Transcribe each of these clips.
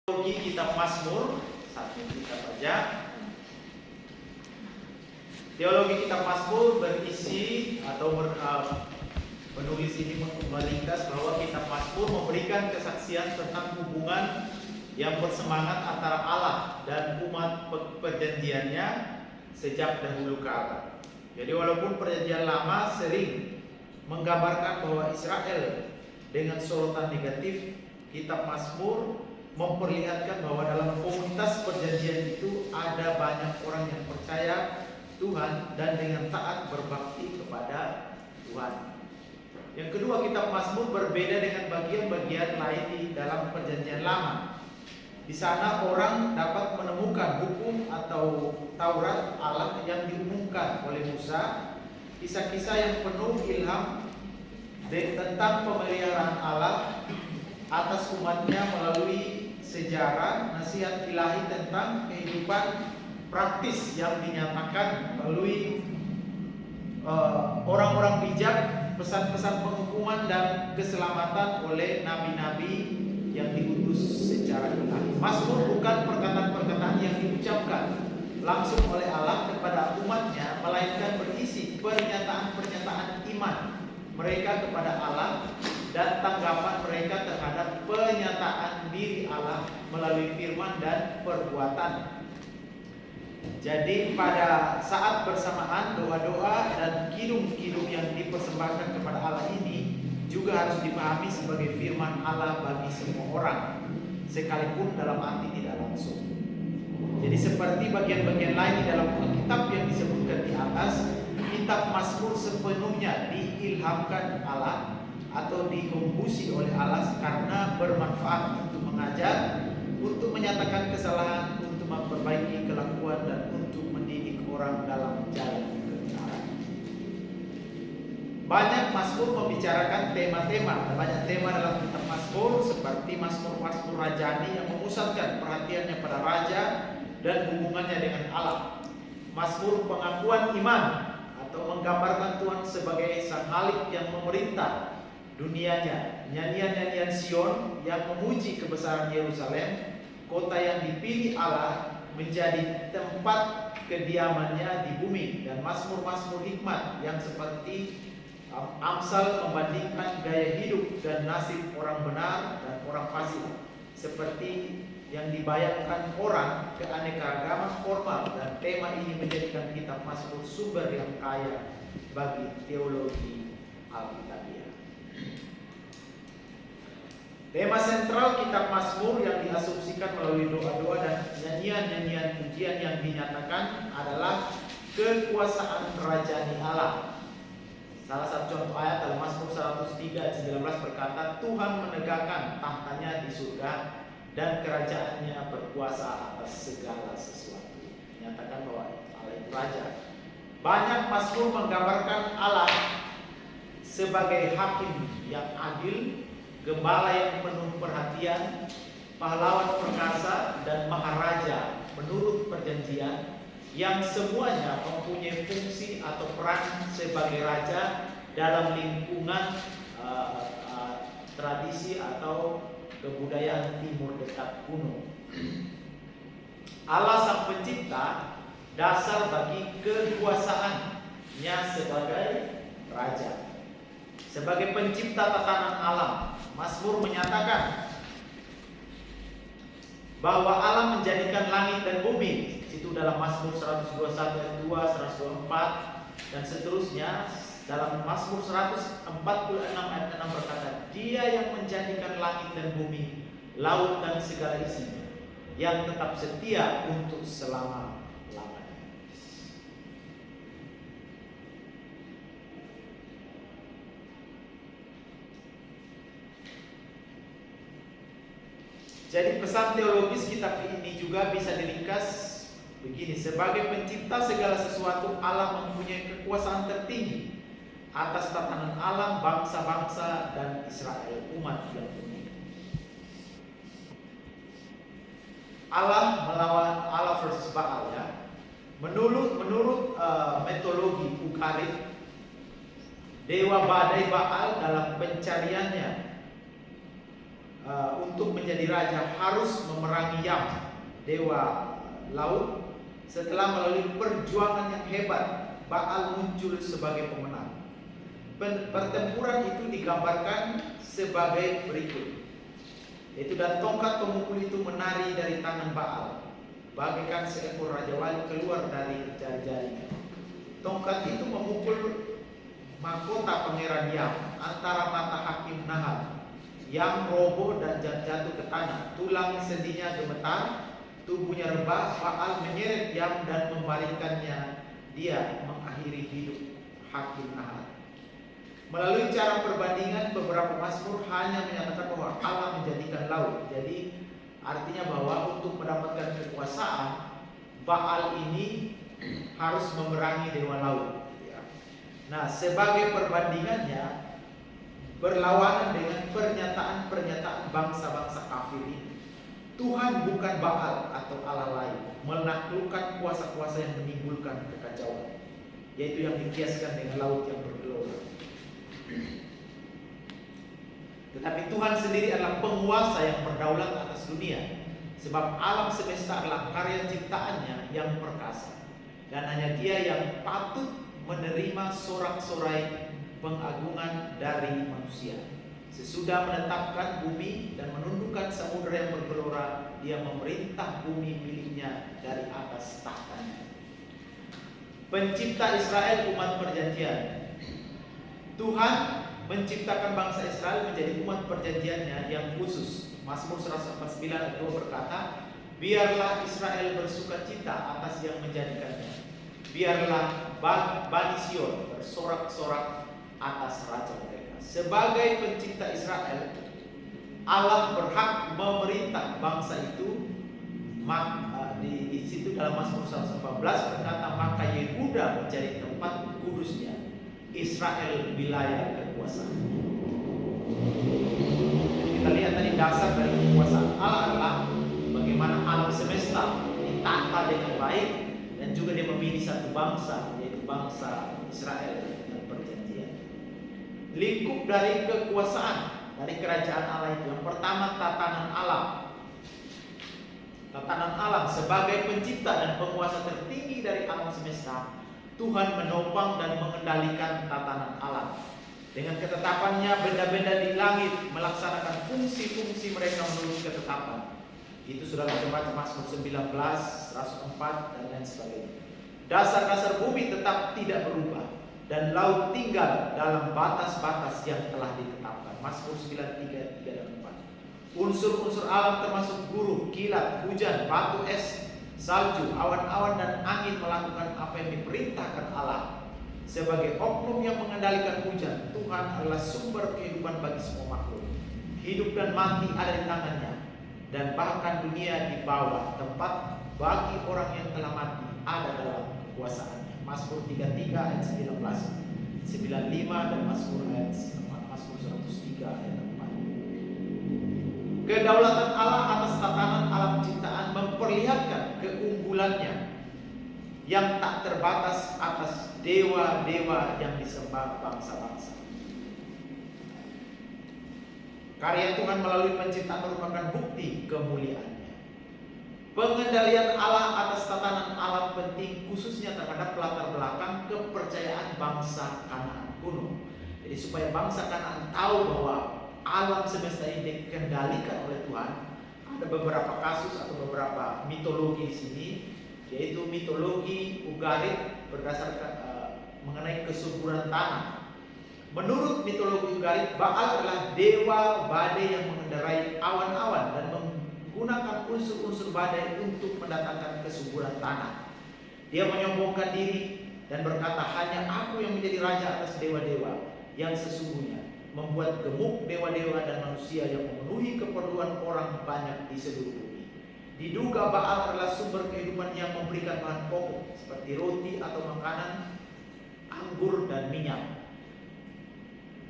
Teologi kitab Mazmur, satu kitab saja. Teologi kitab Mazmur berisi atau menulis ini meringkas bahwa kitab Mazmur memberikan kesaksian tentang hubungan yang bersemangat antara Allah dan umat perjanjiannya sejak dahulu kala. Jadi walaupun perjanjian lama sering menggambarkan bahwa Israel dengan sorotan negatif, kitab Mazmur memperlihatkan bahwa dalam komunitas perjanjian itu ada banyak orang yang percaya Tuhan dan dengan taat berbakti kepada Tuhan. Yang kedua, kitab Mazmur berbeda dengan bagian-bagian lain di dalam perjanjian lama. Di sana orang dapat menemukan hukum atau Taurat Allah yang diumumkan oleh Musa, kisah-kisah yang penuh ilham tentang pemeliharaan Allah atas umatnya melalui sejarah, nasihat ilahi tentang kehidupan praktis yang dinyatakan melalui orang-orang bijak, pesan-pesan penghukuman dan keselamatan oleh nabi-nabi yang diutus secara ilahi. Mazmur bukan perkataan-perkataan yang diucapkan langsung oleh Allah kepada umatnya, melainkan berisi pernyataan-pernyataan iman mereka kepada Allah dan tanggapan mereka terhadap pernyataan diri Allah melalui firman dan perbuatan. Jadi pada saat bersamaan doa-doa dan kidung-kidung yang dipersembahkan kepada Allah ini juga harus dipahami sebagai firman Allah bagi semua orang, sekalipun dalam arti tidak langsung. Jadi seperti bagian-bagian lain di dalam Alkitab yang disebutkan di atas, kitab Mazmur sepenuhnya diilhamkan Allah atau dihembusi oleh Allah karena bermanfaat untuk mengajar, untuk menyatakan kesalahan, untuk memperbaiki kelakuan dan untuk mendidik orang dalam jalan kebenaran. Banyak Mazmur membicarakan tema-tema, banyak tema dalam kitab Mazmur seperti Mazmur-Mazmur rajani yang memusatkan perhatiannya pada raja dan hubungannya dengan Allah. Mazmur pengakuan iman atau menggambarkan Tuhan sebagai sang Khalik yang memerintah dunianya. Nyanyian-nyanyian Sion yang memuji kebesaran Yerusalem, kota yang dipilih Allah menjadi tempat kediamannya di bumi. Dan Mazmur-Mazmur hikmat yang seperti Amsal membandingkan gaya hidup dan nasib orang benar dan orang fasik, seperti yang dibayangkan orang keanekaragaman formal. Dan tema ini menjadikan kitab Mazmur sumber yang kaya bagi teologi Alkitabiah. Tema sentral kitab Mazmur yang diasumsikan melalui doa-doa dan nyanyian-nyanyian pujian yang dinyatakan adalah kekuasaan rajani Allah. Salah satu contoh ayat dalam Mazmur 103:19 berkata, Tuhan menegakkan tahtanya di surga dan kerajaannya berkuasa atas segala sesuatu. Menyatakan bahwa Allah itu raja. Banyak Mazmur menggambarkan Allah sebagai hakim yang adil, gembala yang penuh perhatian, pahlawan perkasa dan maharaja menurut perjanjian, yang semuanya mempunyai fungsi atau peran sebagai raja dalam lingkungan tradisi atau kebudayaan timur dekat kuno. Allah sang pencipta dasar bagi kekuasaannya sebagai raja. Sebagai pencipta tatanan alam, Mazmur menyatakan bahwa Allah menjadikan langit dan bumi. Itu dalam Mazmur 121 ayat 2, 124 dan seterusnya. Dalam Mazmur 146 ayat 6 berkata, Dia yang menjadikan langit dan bumi, laut dan segala isinya, yang tetap setia untuk selama-lamanya. Jadi pesan teologis kitab ini juga bisa diringkas begini: sebagai pencipta segala sesuatu, Allah mempunyai kekuasaan tertinggi atas tatanan alam, bangsa-bangsa dan Israel, umat yang unik. Allah melawan Allah versus Baal, ya. Menurut mitologi Ugarit, dewa badai Baal dalam pencariannya untuk menjadi raja harus memerangi Yam, dewa laut. Setelah melalui perjuangan yang hebat, Baal muncul sebagai pemenang. Pertempuran itu digambarkan sebagai berikut, yaitu dan tongkat pemukul itu menari dari tangan Baal, bagaikan seekor raja wali keluar dari jari-jarinya. Tongkat itu memukul mahkota pangeran Yam antara mata hakim Nahal. Yam roboh dan jatuh ke tanah, tulang sendinya gemetar, tubuhnya rebah. Baal menyeret Yam dan membalikkannya. Dia mengakhiri hidup hakim Nahal. Melalui cara perbandingan, beberapa mazmur hanya menyatakan bahwa Allah menjadikan laut. Jadi artinya bahwa untuk mendapatkan kekuasaan, Baal ini harus memerangi dewa laut. Nah, sebagai perbandingannya, berlawanan dengan pernyataan-pernyataan bangsa-bangsa kafir ini. Tuhan bukan Baal atau Allah lain, menaklukkan kuasa-kuasa yang menimbulkan kekacauan, yaitu yang dikiaskan dengan laut yang bergelora. Tetapi Tuhan sendiri adalah penguasa yang berdaulat atas dunia, sebab alam semesta adalah karya ciptaannya yang perkasa, dan hanya Dia yang patut menerima sorak-sorai pengagungan dari manusia. Sesudah menetapkan bumi dan menundukkan samudera yang bergelora, Dia memerintah bumi miliknya dari atas tahtanya. Pencipta Israel, umat perjanjian. Tuhan menciptakan bangsa Israel menjadi umat perjanjiannya yang khusus. Mazmur 149 ayat 2 berkata, biarlah Israel bersuka cita atas yang menjadikannya. Biarlah Bani Sion bersorak-sorak atas raja mereka. Sebagai pencipta Israel, Allah berhak memerintah bangsa itu. Di situ dalam Mazmur 114 berkata, maka Yehuda menjadi tempat kudusnya, Israel wilayah kekuasaan. Kita lihat tadi dasar dari kekuasaan Allah adalah bagaimana alam semesta ditata dengan baik, dan juga Dia memilih satu bangsa, yaitu bangsa Israel dan perjanjian. Lingkup dari kekuasaan dari kerajaan Allah itu, yang pertama tatanan alam. Tatanan alam sebagai pencipta dan penguasa tertinggi dari alam semesta, Tuhan menopang dan mengendalikan tatanan alam. Dengan ketetapannya, benda-benda di langit melaksanakan fungsi-fungsi mereka menurut ketetapan. Itu sudah terbaca Mazmur 19, 104 dan lain sebagainya. Dasar-dasar bumi tetap tidak berubah, dan laut tinggal dalam batas-batas yang telah ditetapkan. Mazmur 93, 3 dan 4. Unsur-unsur alam termasuk gurun, kilat, hujan, batu es, salju, awan-awan dan angin melakukan apa yang diperintahkan Allah. Sebagai oknum yang mengendalikan hujan, Tuhan adalah sumber kehidupan bagi semua makhluk. Hidup dan mati ada di tangannya, dan bahkan dunia di bawah tempat bagi orang yang telah mati ada dalam kekuasaannya. Mazmur 33 ayat 19, 95 dan Mazmur 103 ayat 4. Kedaulatan Allah atas tatanan alam ciptaan memperlihatkan keunggulannya yang tak terbatas atas dewa-dewa yang disembah bangsa-bangsa. Karya Tuhan melalui penciptaan merupakan bukti kemuliaannya. Pengendalian Allah atas tatanan alam penting, khususnya terhadap latar belakang kepercayaan bangsa Kanaan kuno. Jadi supaya bangsa Kanaan tahu bahwa alam semesta ini dikendalikan oleh Tuhan, ada beberapa kasus atau beberapa mitologi di sini, yaitu mitologi Ugarit berdasarkan mengenai kesuburan tanah. Menurut mitologi Ugarit, Baal adalah dewa badai yang mengendarai awan-awan dan menggunakan unsur-unsur badai untuk mendatangkan kesuburan tanah. Dia menyombongkan diri dan berkata, hanya aku yang menjadi raja atas dewa-dewa yang sesungguhnya, membuat gemuk dewa-dewa dan manusia yang memenuhi keperluan orang banyak di seluruh bumi. Diduga Baal adalah sumber kehidupan yang memberikan bahan pokok seperti roti atau makanan, anggur dan minyak.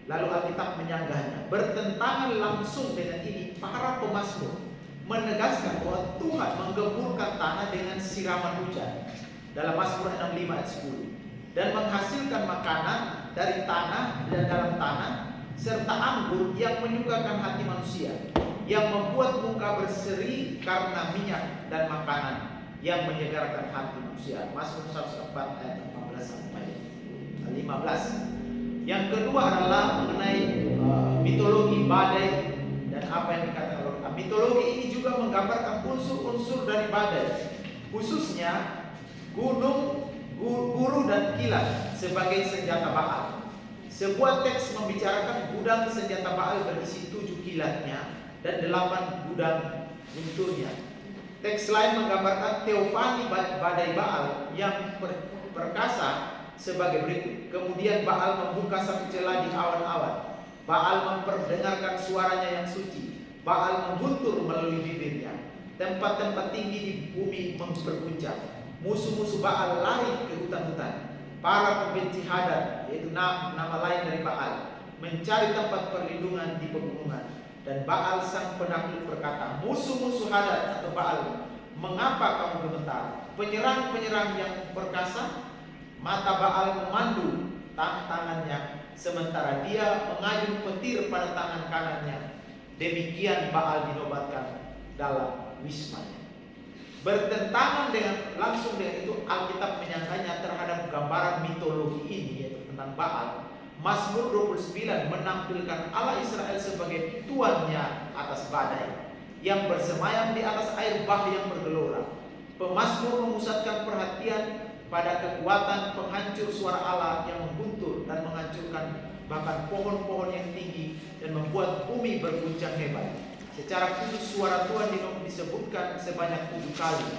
Lalu Alkitab menyanggahnya. Bertentangan langsung dengan ini, para pemazmur menegaskan bahwa Tuhan menggemburkan tanah dengan siraman hujan dalam Mazmur 65 ayat 10, dan menghasilkan makanan dari tanah dan dalam tanah, serta anggur yang menyukakan hati manusia. yang membuat muka berseri karena minyak dan makanan yang menyegarkan hati manusia. Mazmur 104 ayat 14 sampai 15. Yang kedua adalah mengenai mitologi badai dan apa yang dikatakan oleh Allah. Mitologi ini juga menggambarkan unsur-unsur dari badai, khususnya gunung, guru dan kilat sebagai senjata Baal. Sebuah teks membicarakan gudang senjata Baal berisi 7 kilatnya dan 8 gudang gunturnya. Teks lain menggambarkan teofani badai Baal yang perkasa sebagai berikut. Kemudian Baal membuka satu celah di awan-awan. Baal memperdengarkan suaranya yang suci. Baal membuntur melalui bibirnya. Tempat-tempat tinggi di bumi berguncang. Musuh-musuh Baal lari ke hutan-hutan. Para pembenci Hadad, yaitu nama lain dari Baal, mencari tempat perlindungan di pegunungan. Dan Baal sang penakluk berkata, musuh-musuh Hadad atau Baal, mengapa kamu gemetar? Penyerang-penyerang yang perkasa, mata Baal memandu tangannya, sementara dia mengayun petir pada tangan kanannya. Demikian Baal dinobatkan dalam wismanya. Bertentangan langsung dengan itu, Alkitab menyangkanya terhadap gambaran mitologi ini, yaitu tentang Baal. Mazmur 29 menampilkan Allah Israel sebagai tuannya atas badai yang bersemayam di atas air bah yang bergelora. Pemazmur memusatkan perhatian pada kekuatan penghancur suara Allah yang membuntur dan menghancurkan bahkan pohon-pohon yang tinggi dan membuat bumi berguncang hebat. Secara khusus suara Tuhan disebutkan sebanyak 7 kali,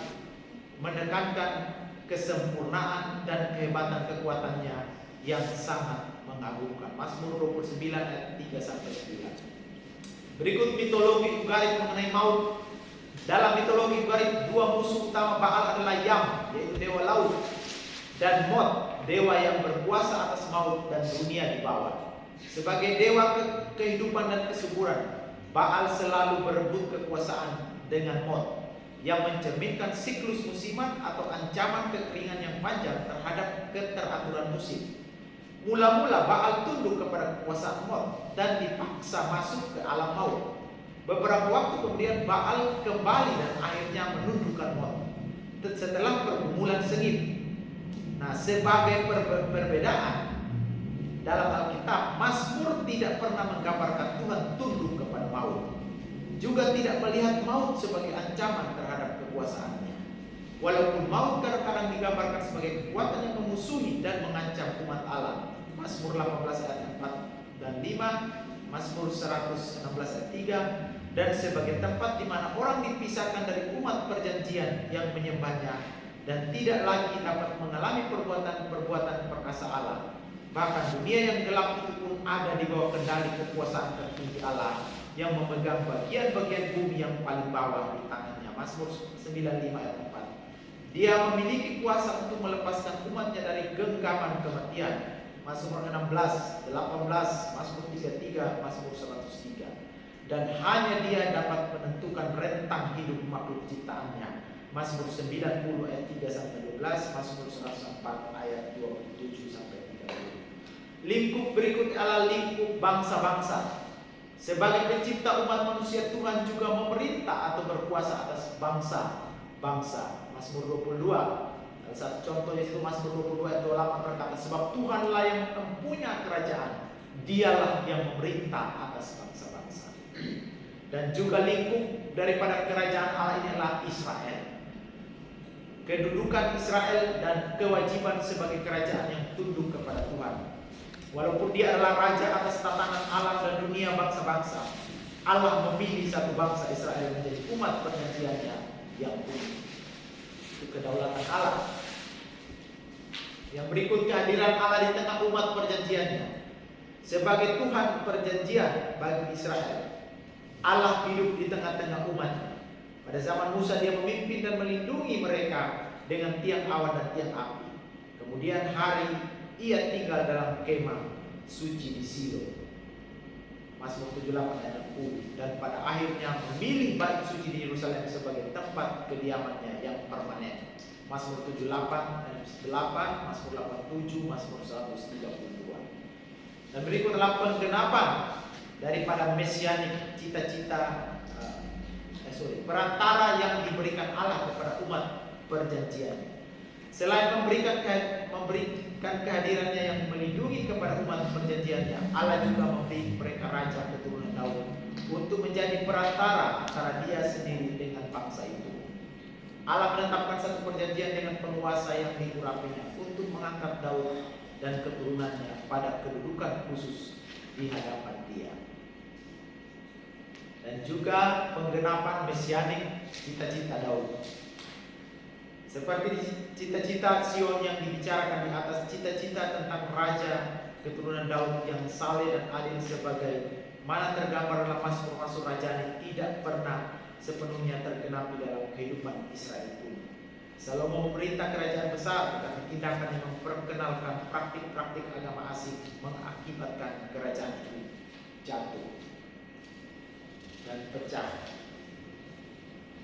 menekankan kesempurnaan dan kehebatan kekuatannya yang sangat mengagumkan. Mazmur 29 ayat 3 sampai 9. Berikut mitologi Ugarit mengenai maut. Dalam mitologi Ugarit, 2 musuh utama Baal adalah Yam, yaitu dewa laut, dan Mot, dewa yang berkuasa atas maut dan dunia di bawah. Sebagai dewa kehidupan dan kesuburan, Baal selalu berebut kekuasaan dengan Mot, yang mencerminkan siklus musiman atau ancaman kekeringan yang panjang terhadap keteraturan musim. Mula-mula Baal tunduk kepada kekuasaan Mot dan dipaksa masuk ke alam maut. Beberapa waktu kemudian Baal kembali dan akhirnya menundukkan Mot setelah pergumulan sengit. Nah, sebagai perbedaan dalam Alkitab, Mazmur tidak pernah menggambarkan Tuhan tunduk kepada maut, juga tidak melihat maut sebagai ancaman terhadap kekuasaannya. Walaupun maut kadang-kadang digambarkan sebagai kekuatan yang memusuhi dan mengancam umat Allah. Mazmur 18 ayat 4 dan 5, Mazmur 116 ayat 3, dan sebagai tempat di mana orang dipisahkan dari umat perjanjian yang menyembahnya dan tidak lagi dapat mengalami perbuatan perkasa Allah. Bahkan dunia yang gelap itu pun ada di bawah kendali kekuasaan tertinggi Allah yang memegang bagian-bagian bumi yang paling bawah di tangannya. Mazmur 95 ayat 4. Dia memiliki kuasa untuk melepaskan umatnya dari genggaman kematian. Mazmur 16, 18, Mazmur 33, Mazmur 103. Dan hanya dia dapat menentukan rentang hidup makhluk ciptaannya. Mazmur 90 ayat 3 sampai 12, Mazmur 104 ayat 27 sampai 30. Lingkup berikut adalah lingkup bangsa-bangsa. Sebagai pencipta umat manusia, Tuhan juga memerintah atau berkuasa atas bangsa-bangsa. Mazmur 22. Salah satu contohnya itu Mazmur 22 ayat 28 berkata, sebab Tuhanlah yang mempunyai kerajaan, dialah yang memerintah atas bangsa-bangsa. Dan juga lingkup daripada kerajaan Allah ini adalah Israel. Kedudukan Israel dan kewajiban sebagai kerajaan yang tunduk kepada Tuhan. Walaupun dia adalah raja atas tatanan alam dan dunia bangsa-bangsa, Allah memilih satu bangsa Israel menjadi umat perjanjiannya yang unik. Itu kedaulatan Allah. Yang berikut kehadiran Allah di tengah umat perjanjiannya. Sebagai Tuhan perjanjian bagi Israel, Allah hidup di tengah-tengah umatnya. Pada zaman Musa dia memimpin dan melindungi mereka dengan tiang awan dan tiang api. Kemudian hari ia tinggal dalam kemah suci di Silo. Mazmur 78 ayat 10. Dan pada akhirnya memilih bait suci di Yerusalem sebagai tempat kediamannya yang permanen. Mazmur 78 ayat 8, Mazmur 87, Mazmur 132. Dan berikut adalah penggenapan daripada mesianik cita-cita perantara yang diberikan Allah kepada umat perjanjian. Selain memberikan kehadirannya yang melindungi kepada umat perjanjiannya, Allah juga memberi mereka raja keturunan Daud untuk menjadi perantara antara Dia sendiri dengan bangsa itu. Allah menetapkan satu perjanjian dengan penguasa yang diurapinya untuk mengangkat Daud dan keturunannya pada kedudukan khusus di hadapan Dia. Dan juga penggenapan mesianik cita-cita Daud. Seperti cita-cita Sion yang dibicarakan di atas, cita-cita tentang raja keturunan Daud yang saleh dan adil sebagai mana tergambar dalam Mazmur Rajani tidak pernah sepenuhnya tergenapi dalam kehidupan Israel pun. Salomo memerintah kerajaan besar, tetapi tindakan yang memperkenalkan praktik-praktik agama asing mengakibatkan kerajaan itu jatuh dan pecah.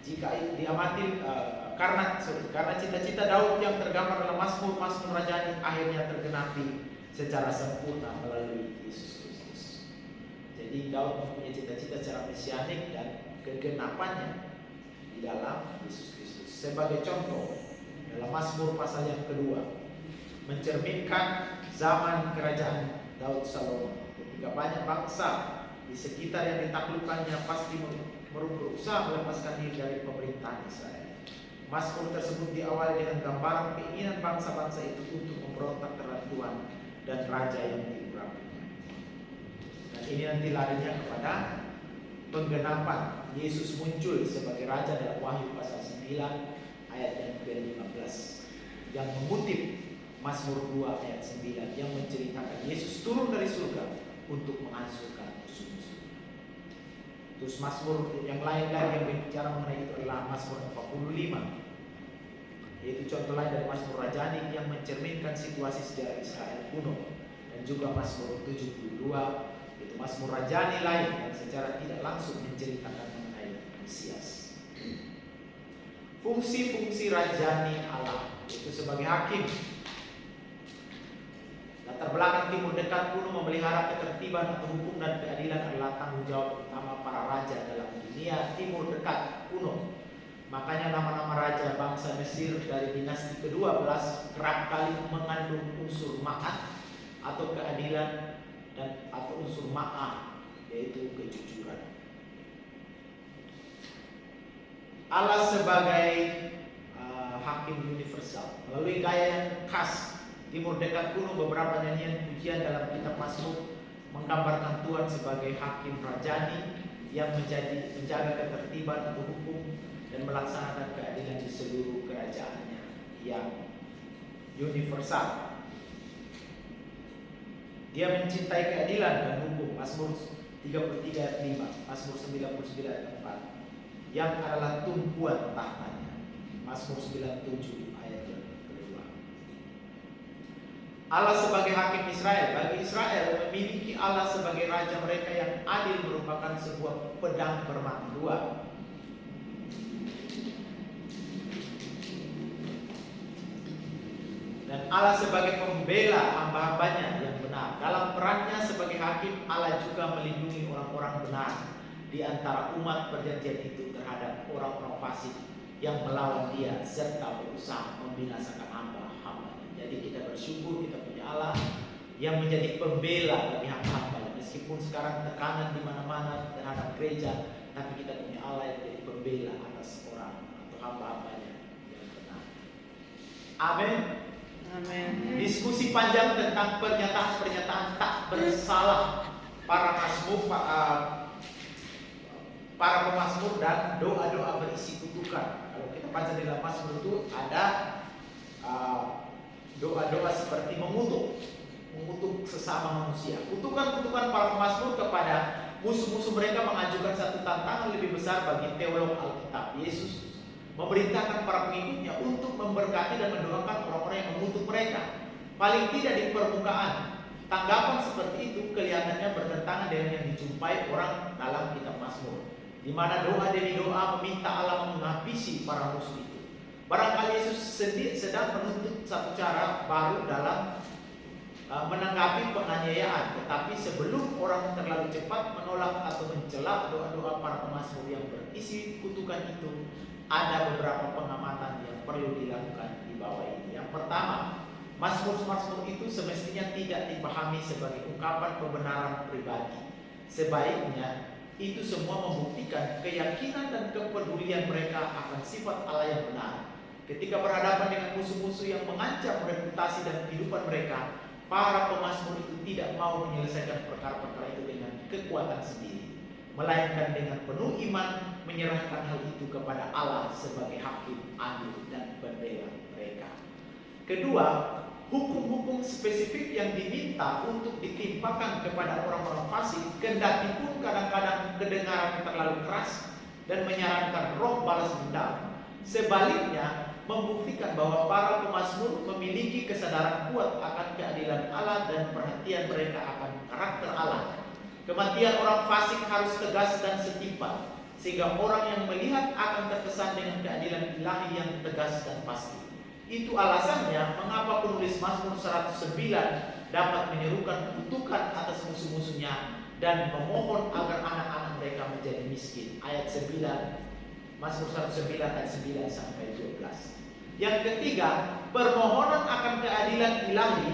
Jika diamati karena cita-cita Daud yang tergambar dalam Mazmur Rajani akhirnya tergenapi secara sempurna melalui Yesus Kristus. Jadi Daud mempunyai cita-cita secara mesianik dan kegenapannya di dalam Yesus Kristus. Sebagai contoh, dalam Mazmur pasal yang kedua mencerminkan zaman kerajaan Daud Salomo, ketika banyak bangsa di sekitar yang ditaklukkannya pasti berusaha melepaskan diri dari pemerintahan Israel. Mazmur tersebut diawali dengan gambaran keinginan bangsa-bangsa itu untuk memberontak terhadap Tuhan dan Raja yang diurapinya. Dan ini nanti larinya kepada penggenapan Yesus muncul sebagai Raja dalam Wahyu pasal 9 ayat yang ke-15 yang mengutip Mazmur 2 ayat 9 yang menceritakan Yesus turun dari surga untuk menghancurkan musuh-musuh. Terus Mazmur yang lain lagi yang berbicara mengenai itu adalah Mazmur 45, yaitu contoh lain dari Mazmur Rajani yang mencerminkan situasi sejarah Israel kuno, dan juga Mazmur 72, yaitu Mazmur Rajani lain yang secara tidak langsung menceritakan mengenai Mesias. Fungsi-fungsi Rajani Allah, yaitu sebagai hakim. Latar belakang Timur Dekat kuno memelihara ketertiban atau hukum dan keadilan adalah tanggung jawab utama para raja dalam dunia Timur Dekat kuno. Makanya nama-nama raja bangsa Mesir dari dinasti ke-12 kerap kali mengandung unsur ma'at atau keadilan dan atau unsur ma'ah, yaitu kejujuran. Allah sebagai hakim universal melalui gaya yang khas Timur Dekat kuno, beberapa nyanyian pujian dalam kitab Mazmur menggambarkan Tuhan sebagai hakim rajani yang menjaga ketertiban atau hukum dan melaksanakan keadilan di seluruh kerajaannya yang universal. Dia mencintai keadilan dan hukum, Mazmur 33 ayat 5, Mazmur 99 ayat 4, yang adalah tumpuan tahtanya, Mazmur 97 ayat kedua. Allah sebagai hakim Israel. Bagi Israel, memiliki Allah sebagai raja mereka yang adil merupakan sebuah pedang bermata dua. Dan Allah sebagai pembela hamba-hambanya yang benar. Dalam perannya sebagai hakim, Allah juga melindungi orang-orang benar di antara umat perjanjian itu terhadap orang-orang fasik yang melawan Dia serta berusaha membinasakan hamba-hambanya. Jadi kita bersyukur kita punya Allah yang menjadi pembela bagi hamba-hamba. Meskipun sekarang tekanan di mana-mana terhadap gereja, tapi kita punya Allah yang menjadi pembela atas orang atau hamba-hambanya yang benar. Amin. Amin. Diskusi panjang tentang pernyataan-pernyataan tak bersalah para pemazmur dan doa-doa berisi kutukan. Kalau kita baca di dalam Mazmur itu ada doa-doa seperti mengutuk sesama manusia. Kutukan-kutukan para pemazmur kepada musuh-musuh mereka mengajukan satu tantangan lebih besar bagi teolog Alkitab. Yesus memerintahkan para pengikutnya untuk memberkati dan mendoakan orang-orang yang mengutuk mereka. Paling tidak di permukaan, tanggapan seperti itu kelihatannya bertentangan dengan yang dijumpai orang dalam kitab Mazmur, di mana doa demi doa meminta Allah menghabisi para musuh itu. Barangkali Yesus sedang menuntut satu cara baru dalam menanggapi penganiayaan, tetapi sebelum orang terlalu cepat menolak atau mencela doa-doa para pemazmur yang berisi kutukan itu, ada beberapa pengamatan yang perlu dilakukan di bawah ini. Yang pertama, mazmur-mazmur itu semestinya tidak dipahami sebagai ungkapan kebenaran pribadi. Sebaiknya itu semua membuktikan keyakinan dan kepedulian mereka akan sifat Allah yang benar. Ketika berhadapan dengan musuh-musuh yang mengancam reputasi dan kehidupan mereka, para pemazmur itu tidak mau menyelesaikan perkara-perkara itu dengan kekuatan sendiri, melainkan dengan penuh iman menyerahkan hal itu kepada Allah sebagai hakim adil dan pembela mereka. Kedua, hukum-hukum spesifik yang diminta untuk ditimpakan kepada orang-orang fasik, kendati pun kadang-kadang kedengaran terlalu keras dan menyarankan roh balas dendam, sebaliknya membuktikan bahwa para pemazmur memiliki kesadaran kuat akan keadilan Allah dan perhatian mereka akan karakter Allah. Kematian orang fasik harus tegas dan setimpal, sehingga orang yang melihat akan terkesan dengan keadilan ilahi yang tegas dan pasti. Itu alasannya mengapa penulis Mazmur 109 dapat menyerukan kutukan atas musuh-musuhnya dan memohon agar anak-anak mereka menjadi miskin. Ayat 9, Mazmur 109 ayat 9 sampai 12. Yang ketiga, permohonan akan keadilan ilahi.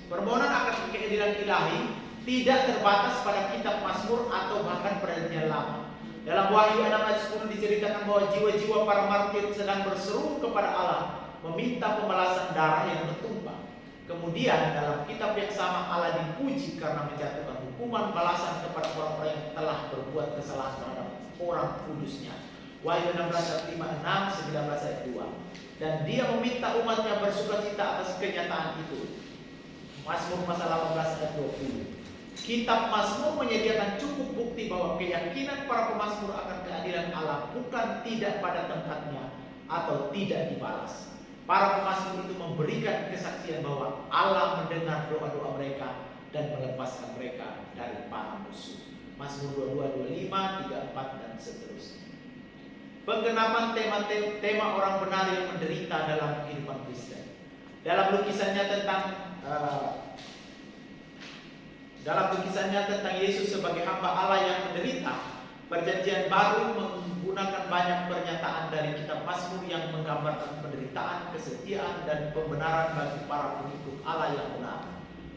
Permohonan akan keadilan ilahi tidak terbatas pada kitab Mazmur atau bahkan Perjanjian Lama. Dalam Wahyu 6 ayat 10 diceritakan bahwa jiwa-jiwa para martir sedang berseru kepada Allah, meminta pembalasan darah yang bertumpah. Kemudian dalam kitab yang sama Allah dipuji karena menjatuhkan hukuman balasan kepada orang-orang yang telah berbuat kesalahan terhadap orang kudusnya. Wahyu 16 ayat 5, 6, 19 ayat 2. Dan dia meminta umatnya bersukacita atas kenyataan itu. Mazmur pasal 18 ayat 20. Kitab Mazmur menyediakan cukup bukti bahwa keyakinan para pemazmur akan keadilan Allah bukan tidak pada tempatnya atau tidak dibalas. Para pemazmur itu memberikan kesaksian bahwa Allah mendengar doa-doa mereka dan melepaskan mereka dari para musuh. Mazmur 22, 25, 34 dan seterusnya. Penggenapan tema orang benar yang menderita dalam kehidupan Kristen. Dalam lukisannya tentang Yesus sebagai hamba Allah yang menderita, Perjanjian Baru menggunakan banyak pernyataan dari kitab Mazmur yang menggambarkan penderitaan, kesetiaan, dan pembenaran bagi para pengikut Allah yang benar.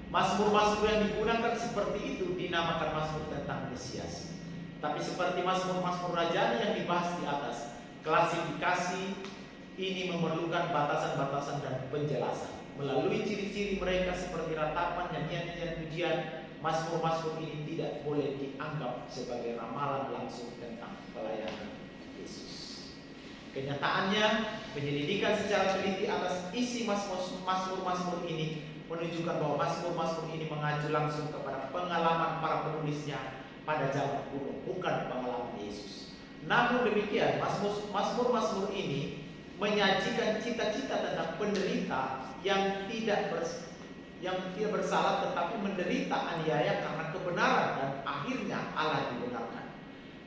Mazmur-mazmur yang digunakan seperti itu dinamakan Mazmur tentang Mesias. Tapi seperti Mazmur-mazmur rajani yang dibahas di atas, klasifikasi ini memerlukan batasan-batasan dan penjelasan. Melalui ciri-ciri mereka seperti ratapan, nyanyian-nyanyian pujian, Mazmur-mazmur ini tidak boleh dianggap sebagai ramalan langsung tentang pelayanan Yesus. Kenyataannya, penyelidikan secara teliti atas isi Mazmur-mazmur ini menunjukkan bahwa Mazmur-mazmur ini mengacu langsung kepada pengalaman para penulisnya pada zaman kuno, bukan pengalaman Yesus. Namun demikian, Mazmur-mazmur ini menyajikan cita-cita tentang penderita yang tidak bersalah tetapi menderita aniaya karena kebenaran dan akhirnya Allah dibenarkan.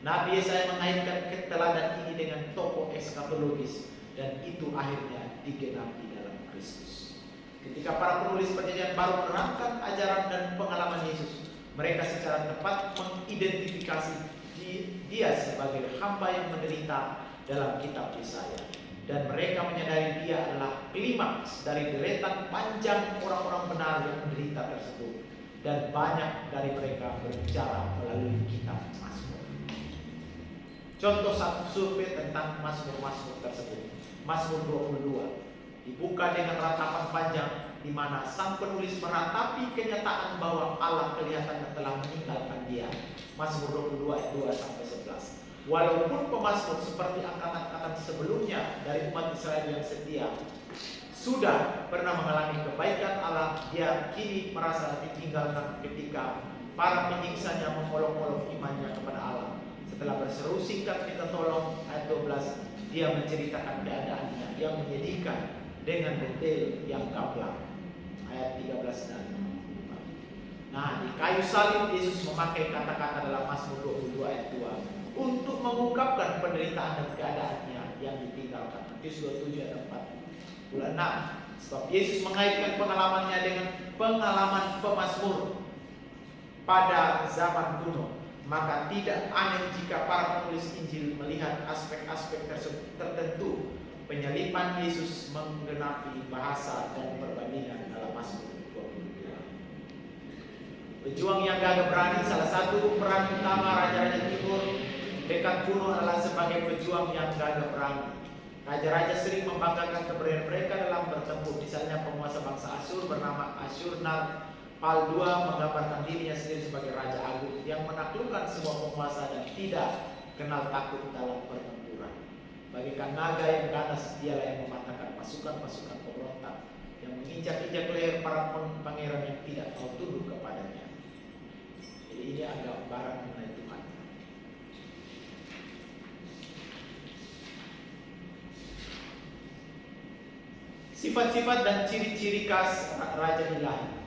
Nabi Yesaya mengaitkan keteladan ini dengan tokoh eskatologis dan itu akhirnya digenapi dalam Kristus. Ketika para penulis Perjanjian Baru menerangkan ajaran dan pengalaman Yesus, mereka secara tepat mengidentifikasi dia sebagai hamba yang menderita dalam kitab Yesaya. Dan mereka menyadari dia adalah klimaks dari deretan panjang orang-orang benar yang menderita tersebut. Dan banyak dari mereka berbicara melalui kitab Mazmur. Contoh satu survei tentang Mazmur-mazmur tersebut. Mazmur 22 dibuka dengan ratapan panjang di mana sang penulis meratapi kenyataan bahwa Allah kelihatannya telah meninggalkan dia. Mazmur 22 ayat 2 sampai 11. Walaupun pemazmur seperti angkatan-angkatan sebelumnya dari umat Israel yang setia sudah pernah mengalami kebaikan Allah, dia kini merasa ditinggalkan ketika para penyiksanya mengolok-olok imannya kepada Allah. Setelah berseru singkat minta tolong, ayat 12, dia menceritakan keadaannya yang menyedihkan dengan detail yang gamblang. Ayat 13 dan 14. Nah, di kayu salib Yesus memakai kata-kata dalam Mazmur 22 ayat 2 untuk mengungkapkan penderitaan dan keadaannya yang ditinggalkan. Matius 27 ayat 46. Sebab Yesus mengaitkan pengalamannya dengan pengalaman pemazmur pada zaman kuno, maka tidak aneh jika para penulis Injil melihat aspek-aspek tertentu penyaliban Yesus menggenapi bahasa dan perbandingan dalam Mazmur 22. Pejuang yang gagah berani, salah satu peran utama raja-raja timur dekat kuno adalah sebagai pejuang yang gagah berani. Raja-raja sering membanggakan keberanian mereka dalam bertempur. Misalnya penguasa bangsa Asyur bernama Asyurnapal II menggambarkan dirinya sendiri sebagai raja agung yang menaklukkan semua penguasa dan tidak kenal takut dalam pertempuran. Bagaikan naga yang ganas, dialah yang mematahkan pasukan-pasukan pemberontak yang menginjak-injak leher para pangeran yang tidak mau tunduk kepadanya. Jadi ini agak gambaran mengenai Tuhan. Sifat-sifat dan ciri-ciri khas Raja Ilahi.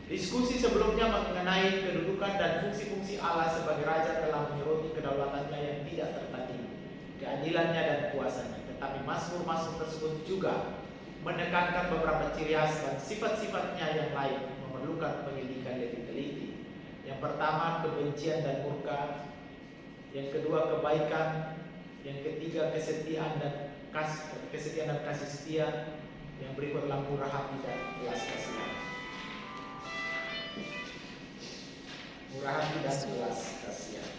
Diskusi sebelumnya mengenai kedudukan dan fungsi-fungsi Allah sebagai Raja telah menyoroti kedaulatannya yang tidak tertandingi, keadilannya dan kuasanya. Tetapi Mazmur-Mazmur tersebut juga menekankan beberapa ciri khas dan sifat-sifatnya yang lain memerlukan penyelidikan lebih teliti. Yang pertama, kebencian dan murka. Yang kedua, kebaikan. Yang ketiga, kesetiaan dan kasih setia. Yang berikut adalah murah hati dan belas kasihan. Murah hati dan belas kasihan.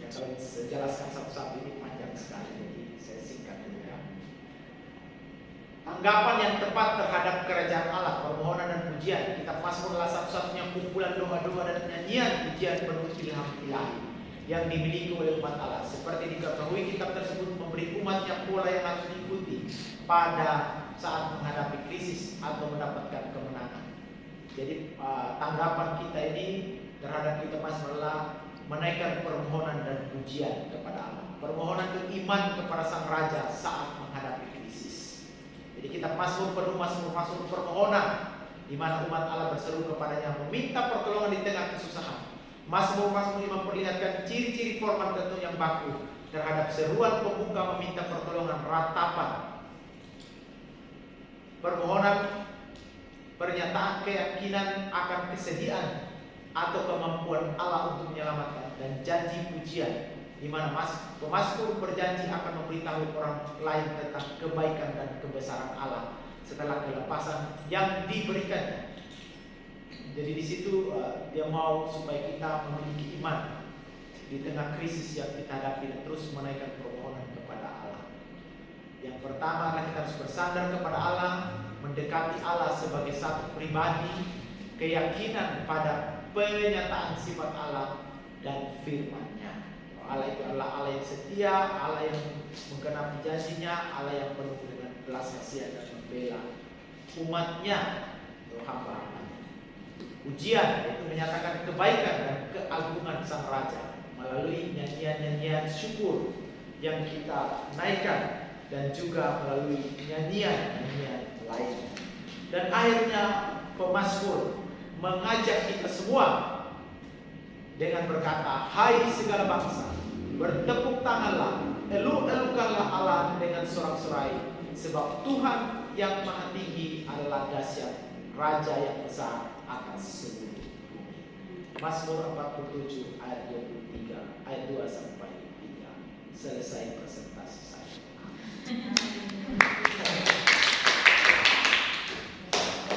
Ya, kalau saya jelaskan satu-satu ini panjang sekali, jadi saya singkat dulu ya. Tanggapan yang tepat terhadap kerajaan Allah, permohonan dan pujian. Kitab Mazmur adalah satu-satunya kumpulan doa-doa dan nyanyian pujian penuh ilham ilahi yang dimiliki oleh umat Allah. Seperti diketahui, kitab tersebut memberi umatnya pola yang harus diikuti pada saat menghadapi krisis atau mendapatkan kemenangan. Jadi tanggapan kita ini terhadap kitab Mazmur adalah menaikkan permohonan dan pujian kepada Allah. Permohonan itu iman kepada Sang Raja saat menghadapi krisis. Jadi kitab Mazmur penuh Mazmur permohonan di mana umat Allah berseru kepadanya meminta pertolongan di tengah kesusahan. Mazmur-Mazmur ini memperlihatkan ciri-ciri format tentu yang baku terhadap seruan pembuka meminta pertolongan, ratapan, permohonan, pernyataan keyakinan akan kesediaan atau kemampuan Allah untuk menyelamatkan, dan janji pujian di mana pemazmur berjanji akan memberitahu orang lain tentang kebaikan dan kebesaran Allah setelah kelepasan yang diberikannya. Jadi di situ dia mau supaya kita memiliki iman di tengah krisis yang kita hadapi dan terus menaikkan permohonan kepada Allah. Yang pertama adalah kita harus bersandar kepada Allah, mendekati Allah sebagai satu pribadi, keyakinan pada penyataan sifat Allah dan firman-Nya. Allah itu adalah Allah yang setia, Allah yang menggenapi janjinya, Allah yang penuh dengan belas kasihan dan membela umat-Nya atau hamba-hamba. Ujian itu menyatakan kebaikan dan keagungan Sang Raja melalui nyanyian-nyanyian syukur yang kita naikkan dan juga melalui nyanyian-nyanyian lainnya. Dan akhirnya pemazmur mengajak kita semua dengan berkata, hai segala bangsa, bertepuk tanganlah, elu-elukanlah Allah dengan sorak-sorai, sebab Tuhan yang maha tinggi adalah dahsyat, Raja yang besar atas seluruh bumi. Mazmur 47 ayat 23, ayat 2 sampai 3. Selesai presentasi saya.